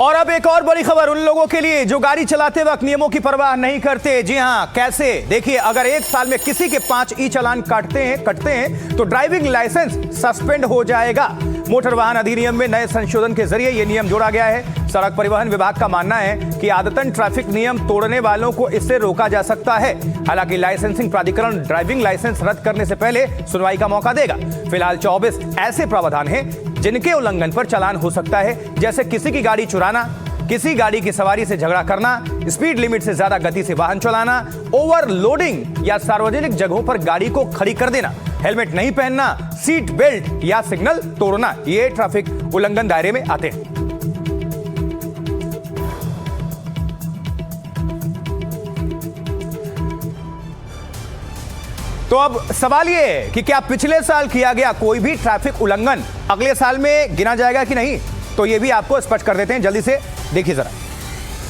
और अब एक और बड़ी खबर उन लोगों के लिए जो गाड़ी चलाते वक्त नियमों की परवाह नहीं करते। जी हां, कैसे? देखिए, अगर एक साल में किसी के 5 ई चालान कटते हैं तो ड्राइविंग लाइसेंस सस्पेंड हो जाएगा। मोटर वाहन अधिनियम में नए संशोधन के जरिए यह नियम जोड़ा गया है। सड़क परिवहन विभाग का मानना है कि आदतन ट्रैफिक नियम तोड़ने वालों को इससे रोका जा सकता है। हालांकि लाइसेंसिंग प्राधिकरण ड्राइविंग लाइसेंस रद्द करने से पहले सुनवाई का मौका देगा। फिलहाल 24 ऐसे प्रावधान हैं जिनके उल्लंघन पर चालान हो सकता है, जैसे किसी की गाड़ी चुराना, किसी गाड़ी की सवारी से झगड़ा करना, स्पीड लिमिट से ज्यादा गति से वाहन चलाना, ओवरलोडिंग या सार्वजनिक जगहों पर गाड़ी को खड़ी कर देना, हेलमेट नहीं पहनना, सीट बेल्ट या सिग्नल तोड़ना, ये ट्रैफिक उल्लंघन दायरे में आते हैं। तो अब सवाल ये है कि क्या पिछले साल किया गया कोई भी ट्रैफिक उल्लंघन अगले साल में गिना जाएगा कि नहीं? तो ये भी आपको स्पष्ट कर देते हैं, जल्दी से देखिए जरा।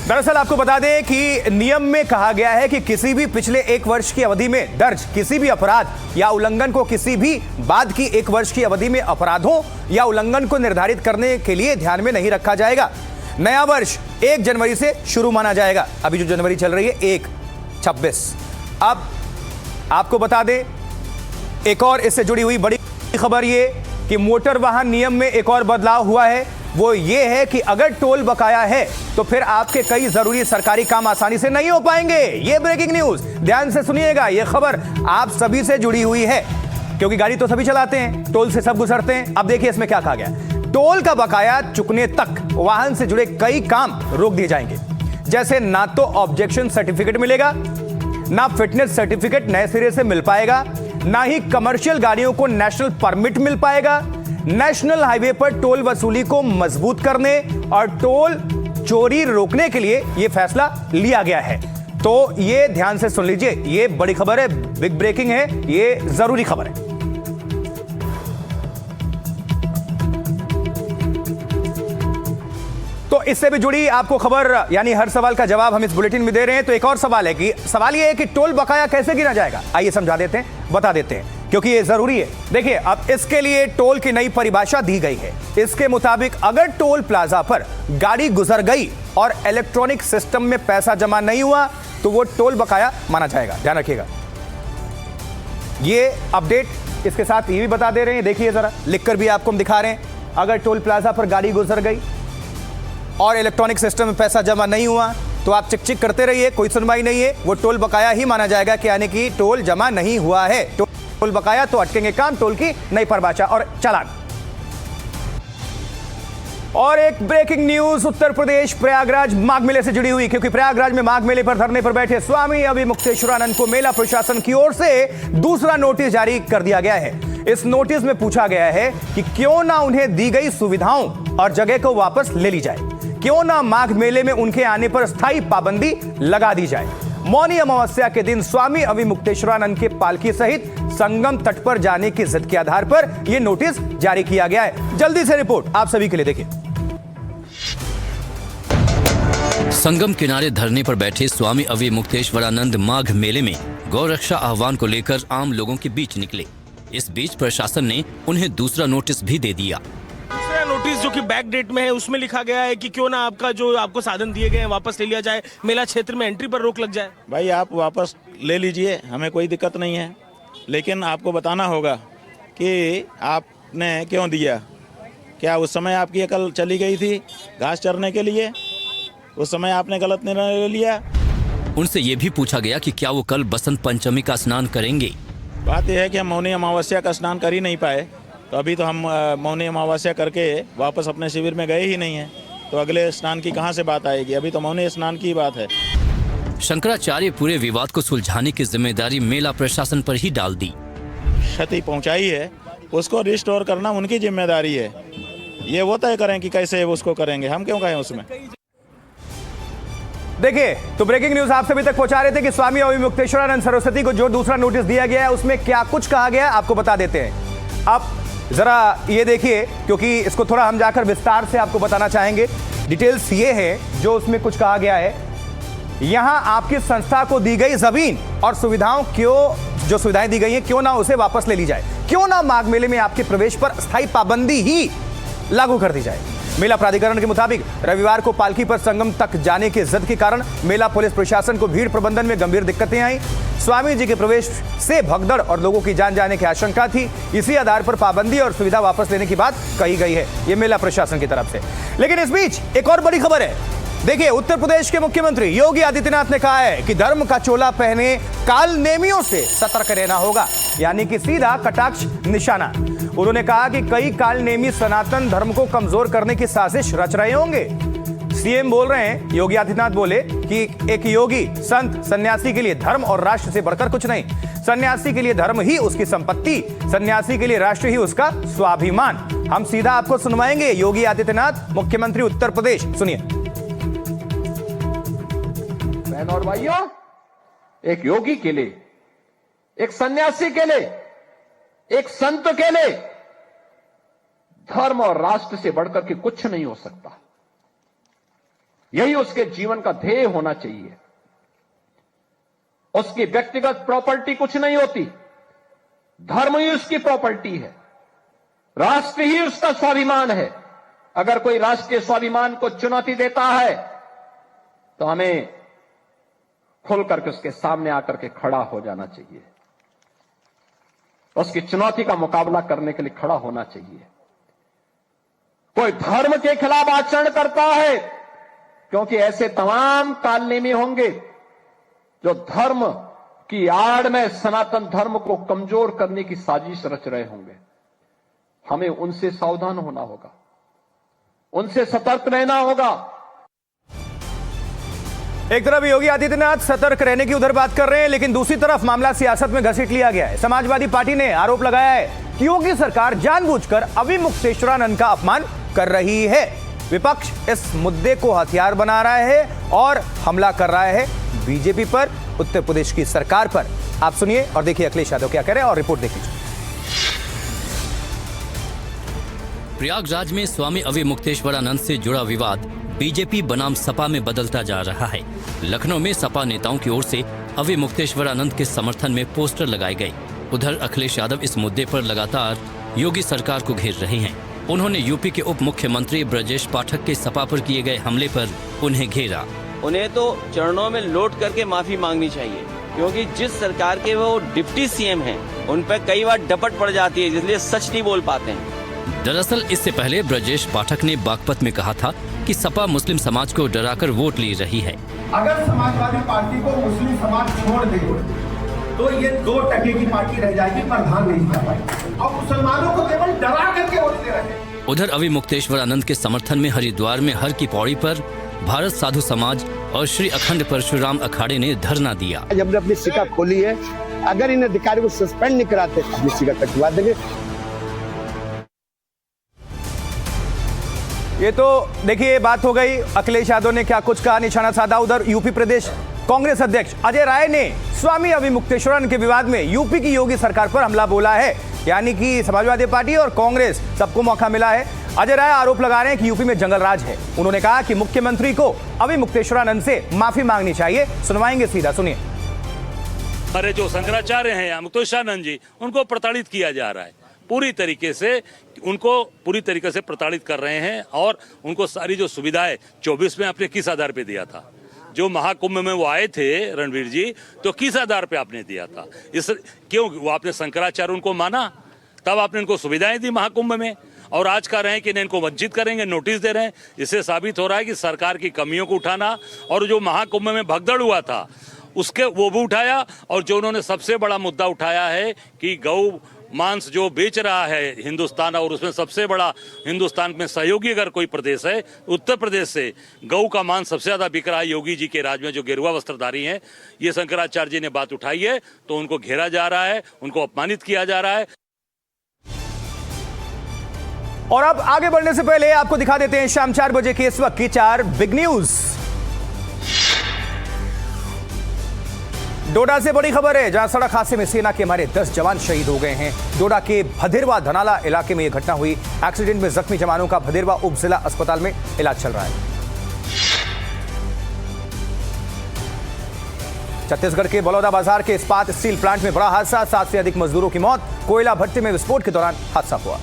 दरअसल आपको बता दें कि नियम में कहा गया है कि किसी भी पिछले 1 वर्ष की अवधि में दर्ज किसी भी अपराध या उल्लंघन को किसी भी बाद की 1 वर्ष की अवधि में अपराधों या उल्लंघन को निर्धारित करने के लिए ध्यान में नहीं रखा जाएगा। नया वर्ष 1 जनवरी से शुरू माना जाएगा। अभी जो जनवरी चल रही है 1/26। अब आपको बता दें एक और इससे जुड़ी हुई बड़ी खबर ये कि मोटर वाहन नियम में एक और बदलाव हुआ है। वो ये है कि अगर टोल बकाया है तो फिर आपके कई जरूरी सरकारी काम आसानी से नहीं हो पाएंगे। ये ब्रेकिंग न्यूज, ध्यान से सुनिएगा। ये खबर आप सभी से जुड़ी हुई है क्योंकि गाड़ी तो सभी चलाते हैं, टोल से सब गुजरते हैं। अब देखिए इसमें क्या कहा गया। टोल का बकाया चुकने तक वाहन से जुड़े कई काम रोक दिए जाएंगे, जैसे ना तो ऑब्जेक्शन सर्टिफिकेट मिलेगा, ना फिटनेस सर्टिफिकेट नए सिरे से मिल पाएगा, ना ही कमर्शियल गाड़ियों को नेशनल परमिट मिल पाएगा। नेशनल हाईवे पर टोल वसूली को मजबूत करने और टोल चोरी रोकने के लिए यह फैसला लिया गया है। तो ये ध्यान से सुन लीजिए, ये बड़ी खबर है, बिग ब्रेकिंग है, ये जरूरी खबर है। तो इससे भी जुड़ी आपको खबर, यानी हर सवाल का जवाब हम इस बुलेटिन में दे रहे हैं। तो एक और सवाल है कि सवाल ये है कि टोल बकाया कैसे गिना जाएगा। आइए समझा देते हैं, बता देते हैं, क्योंकि ये जरूरी है। देखिए, अब इसके लिए टोल की नई परिभाषा दी गई है। इसके मुताबिक अगर टोल प्लाजा पर गाड़ी गुजर गई और इलेक्ट्रॉनिक सिस्टम में पैसा जमा नहीं हुआ तो वो टोल बकाया माना जाएगा। ध्यान रखिएगा। ये अपडेट इसके साथ ये भी बता दे रहे हैं, देखिए जरा, लिखकर भी आपको हम दिखा रहे हैं। अगर टोल प्लाजा पर गाड़ी गुजर गई और इलेक्ट्रॉनिक सिस्टम में पैसा जमा नहीं हुआ तो आप चिक चिक करते रहिए, कोई सुनवाई नहीं है, वो टोल बकाया ही माना जाएगा कि यानी कि टोल जमा नहीं हुआ है। टोल बकाया तो अटकेंगे काम, टोल की नई परिभाषा और चालान। और एक ब्रेकिंग न्यूज उत्तर प्रदेश प्रयागराज माघ मेले से जुड़ी हुई, क्योंकि प्रयागराज में माघ मेले पर धरने पर बैठे स्वामी अविमुक्तेश्वरानंद को मेला प्रशासन की ओर से दूसरा नोटिस जारी कर दिया गया है। इस नोटिस में पूछा गया है कि क्यों ना उन्हें दी गई सुविधाओं और जगह को वापस ले ली जाए, क्यों ना माघ मेले में उनके आने पर स्थायी पाबंदी लगा दी जाए। मौनी अमावस्या के दिन स्वामी अविमुक्तेश्वरानंद के पालकी सहित संगम तट पर जाने की जिद के आधार पर यह नोटिस जारी किया गया है। जल्दी से रिपोर्ट आप सभी के लिए देखिए। संगम किनारे धरने पर बैठे स्वामी अविमुक्तेश्वरानंद माघ मेले में गौरक्षा आह्वान को लेकर आम लोगों के बीच निकले। इस बीच प्रशासन ने उन्हें दूसरा नोटिस भी दे दिया। नोटिस जो कि बैक डेट में है, उसमें लिखा गया है कि क्यों ना आपका जो आपको साधन दिए गए हैं वापस ले लिया जाए, मेला क्षेत्र में एंट्री पर रोक लग जाए। भाई आप वापस ले लीजिए, हमें कोई दिक्कत नहीं है, लेकिन आपको बताना होगा कि आपने क्यों दिया। क्या उस समय आपकी अकल चली गई थी घास चरने के लिए? उस समय आपने गलत निर्णय ले लिया। उनसे ये भी पूछा गया कि क्या वो कल बसंत पंचमी का स्नान करेंगे। बात यह है कि हम मौनी अमावस्या का स्नान कर ही नहीं पाए, तो अभी तो हम मौनी अमावस्या करके वापस अपने शिविर में गए ही नहीं हैं, तो अगले स्नान की कहां से बात आएगी? अभी तो मौनी स्नान की बात है। शंकराचार्य पूरे विवाद को सुलझाने की जिम्मेदारी मेला प्रशासन पर ही डाल दी। क्षति पहुंचाई है, उसको रिस्टोर करना उनकी जिम्मेदारी है। ये वो तय करें कि कैसे उसको करेंगे, हम क्यों कहें उसमें। देखिए, तो ब्रेकिंग न्यूज आप सभी तक पहुंचा रहे थे कि स्वामी अविमुक्तेश्वरानंद सरस्वती को जो दूसरा नोटिस दिया गया है उसमें क्या कुछ कहा गया है आपको बता देते हैं। अब जरा ये देखिए, क्योंकि इसको थोड़ा हम जाकर विस्तार से आपको बताना चाहेंगे। डिटेल्स ये है जो उसमें कुछ कहा गया है। यहां आपकी संस्था को दी गई जमीन और सुविधाओं जो सुविधाएं दी गई हैं, क्यों ना उसे वापस ले ली जाए, क्यों ना माघ मेले में आपके प्रवेश पर स्थायी पाबंदी ही लागू कर दी जाए। मेला प्राधिकरण के मुताबिक रविवार को पालकी पर संगम तक जाने की जिद के कारण मेला पुलिस प्रशासन को भीड़ प्रबंधन में गंभीर दिक्कतें आई। स्वामी जी के प्रवेश से भगदड़ और लोगों की जान जाने की आशंका थी। इसी आधार पर पाबंदी और सुविधा वापस लेने की बात कही गई है, ये मेला प्रशासन की तरफ से। लेकिन इस बीच एक और बड़ी खबर है। देखिए, उत्तर प्रदेश के मुख्यमंत्री योगी आदित्यनाथ ने कहा है कि धर्म का चोला पहने काल नेमियों से सतर्क रहना होगा, यानी कि सीधा कटाक्ष निशाना। उन्होंने कहा कि कई काल नेमी सनातन धर्म को कमजोर करने की साजिश रच रहे होंगे। सीएम बोल रहे हैं, योगी आदित्यनाथ बोले कि एक योगी संत सन्यासी के लिए धर्म और राष्ट्र से बढ़कर कुछ नहीं। सन्यासी के लिए धर्म ही उसकी संपत्ति, सन्यासी के लिए राष्ट्र ही उसका स्वाभिमान। हम सीधा आपको सुनवाएंगे योगी आदित्यनाथ, मुख्यमंत्री उत्तर प्रदेश। सुनिए। बहन और भाइयों, एक योगी के लिए, एक सन्यासी के लिए, एक संत के लिए धर्म और राष्ट्र से बढ़कर के कुछ नहीं हो सकता। यही उसके जीवन का ध्येय होना चाहिए। उसकी व्यक्तिगत प्रॉपर्टी कुछ नहीं होती, धर्म ही उसकी प्रॉपर्टी है, राष्ट्र ही उसका स्वाभिमान है। अगर कोई राष्ट्रीय स्वाभिमान को चुनौती देता है तो हमें खुल करके उसके सामने आकर के खड़ा हो जाना चाहिए, उसकी चुनौती का मुकाबला करने के लिए खड़ा होना चाहिए। कोई धर्म के खिलाफ आचरण करता है, क्योंकि ऐसे तमाम कालनेमी होंगे जो धर्म की आड़ में सनातन धर्म को कमजोर करने की साजिश रच रहे होंगे। हमें उनसे सावधान होना होगा, उनसे सतर्क रहना होगा। एक तरफ योगी आदित्यनाथ सतर्क रहने की उधर बात कर रहे हैं, लेकिन दूसरी तरफ मामला सियासत में घसीट लिया गया है। समाजवादी पार्टी ने आरोप लगाया है कि योगी सरकार जानबूझकर अविमुक्तेश्वरानंद का अपमान कर रही है। विपक्ष इस मुद्दे को हथियार बना रहा है और हमला कर रहा है बीजेपी पर, उत्तर प्रदेश की सरकार पर। आप सुनिए और देखिए अखिलेश यादव क्या कह रहे हैं और रिपोर्ट देख लीजिए। प्रयागराज में स्वामी अविमुक्तेश्वरानंद से जुड़ा विवाद बीजेपी बनाम सपा में बदलता जा रहा है। लखनऊ में सपा नेताओं की ओर से अविमुक्तेश्वरानंद के समर्थन में पोस्टर लगाए गए। उधर अखिलेश यादव इस मुद्दे पर लगातार योगी सरकार को घेर रहे हैं। उन्होंने यूपी के उप मुख्यमंत्री ब्रजेश पाठक के सपा पर किए गए हमले पर उन्हें घेरा। उन्हें तो चरणों में लौट करके माफी मांगनी चाहिए, क्योंकि जिस सरकार के वो डिप्टी सीएम हैं, उन पर कई बार डपट पड़ जाती है, इसलिए सच नहीं बोल पाते हैं। दरअसल इससे पहले ब्रजेश पाठक ने बागपत में कहा था कि सपा मुस्लिम समाज को डराकर वोट ले रही है। अगर समाजवादी पार्टी को मुस्लिम समाज छोड़ दे तो ये 2% की पार्टी रह जाएगी, प्रधान नहीं कर पाएगी और मुसलमानों को केवल डरा करके वोट दे रहे हैं। उधर अविमुक्तेश्वरानंद के समर्थन में हरिद्वार में हर की पौड़ी पर भारत साधु समाज और श्री अखंड परशुराम अखाड़े ने धरना दिया। जब हमने अपनी सिक्का खोली है, अगर इन अधिकारियों को सस्पेंड नहीं कराते अपनी सिक्का कटवा देंगे। ये तो देखिए बात हो गई, अखिलेश यादव ने क्या कुछ कहा, निशाना साधा। उधर यूपी प्रदेश कांग्रेस अध्यक्ष अजय राय ने स्वामी अविमुक्तेश्वरानंद के विवाद में यूपी की योगी सरकार पर हमला बोला है, यानी कि समाजवादी पार्टी और कांग्रेस सबको मौका मिला है। अजय राय आरोप लगा रहे हैं कि यूपी में जंगल राज है। उन्होंने कहा कि मुख्यमंत्री को अविमुक्तेश्वरानंद से माफी मांगनी चाहिए। सुनवाएंगे सीधा, सुनिए। हमारे जो शंकराचार्य हैं मुक्तेश्वरानंद जी, उनको प्रताड़ित किया जा रहा है पूरी तरीके से, उनको पूरी तरीके से प्रताड़ित कर रहे हैं और उनको सारी जो सुविधाएं 24 में आपने किस आधार पे दिया था? जो महाकुंभ में वो आए थे रणवीर जी, तो किस आधार पे आपने दिया था? इस क्यों वो आपने शंकराचार्य उनको माना, तब आपने उनको सुविधाएं दी महाकुंभ में, और आज कह रहे हैं कि इनको वंचित करेंगे, नोटिस दे रहे हैं। इससे साबित हो रहा है कि सरकार की कमियों को उठाना, और जो महाकुंभ में भगदड़ हुआ था उसके वो भी उठाया, और जो उन्होंने सबसे बड़ा मुद्दा उठाया है कि गौ मांस जो बेच रहा है हिंदुस्तान, और उसमें सबसे बड़ा हिंदुस्तान में सहयोगी अगर कोई प्रदेश है उत्तर प्रदेश से, गौ का मांस सबसे ज्यादा बिक रहा है योगी जी के राज में, जो गेरुआ वस्त्रधारी हैं। ये शंकराचार्य जी ने बात उठाई है, तो उनको घेरा जा रहा है, उनको अपमानित किया जा रहा है। और अब आगे बढ़ने से पहले आपको दिखा देते हैं शाम 4 बजे के इस वक्त की 4 बिग न्यूज। डोडा से बड़ी खबर है, जहां सड़क हादसे में सेना के हमारे 10 जवान शहीद हो गए हैं। डोडा के भदेरवा धनाला इलाके में यह घटना हुई। एक्सीडेंट में जख्मी जवानों का भदेरवा उप जिला अस्पताल में इलाज चल रहा है। छत्तीसगढ़ के बलौदा बाजार के इस्पात स्टील प्लांट में बड़ा हादसा, 7 से अधिक मजदूरों की मौत। कोयला भट्टी में विस्फोट के दौरान हादसा हुआ।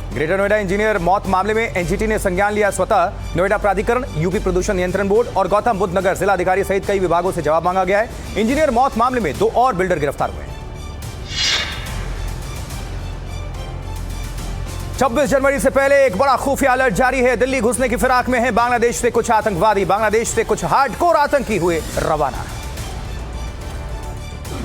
ग्रेटर नोएडा इंजीनियर मौत मामले में एनजीटी ने संज्ञान लिया स्वतः। नोएडा प्राधिकरण, यूपी प्रदूषण नियंत्रण बोर्ड और गौतम बुद्ध नगर जिला अधिकारी सहित कई विभागों से जवाब मांगा गया है। इंजीनियर मौत मामले में 2 और बिल्डर गिरफ्तार हुए हैं। 26 जनवरी से पहले एक बड़ा खुफिया अलर्ट जारी है। दिल्ली घुसने की फिराक में है बांग्लादेश से कुछ आतंकवादी। बांग्लादेश से कुछ हार्डकोर आतंकी हुए रवाना।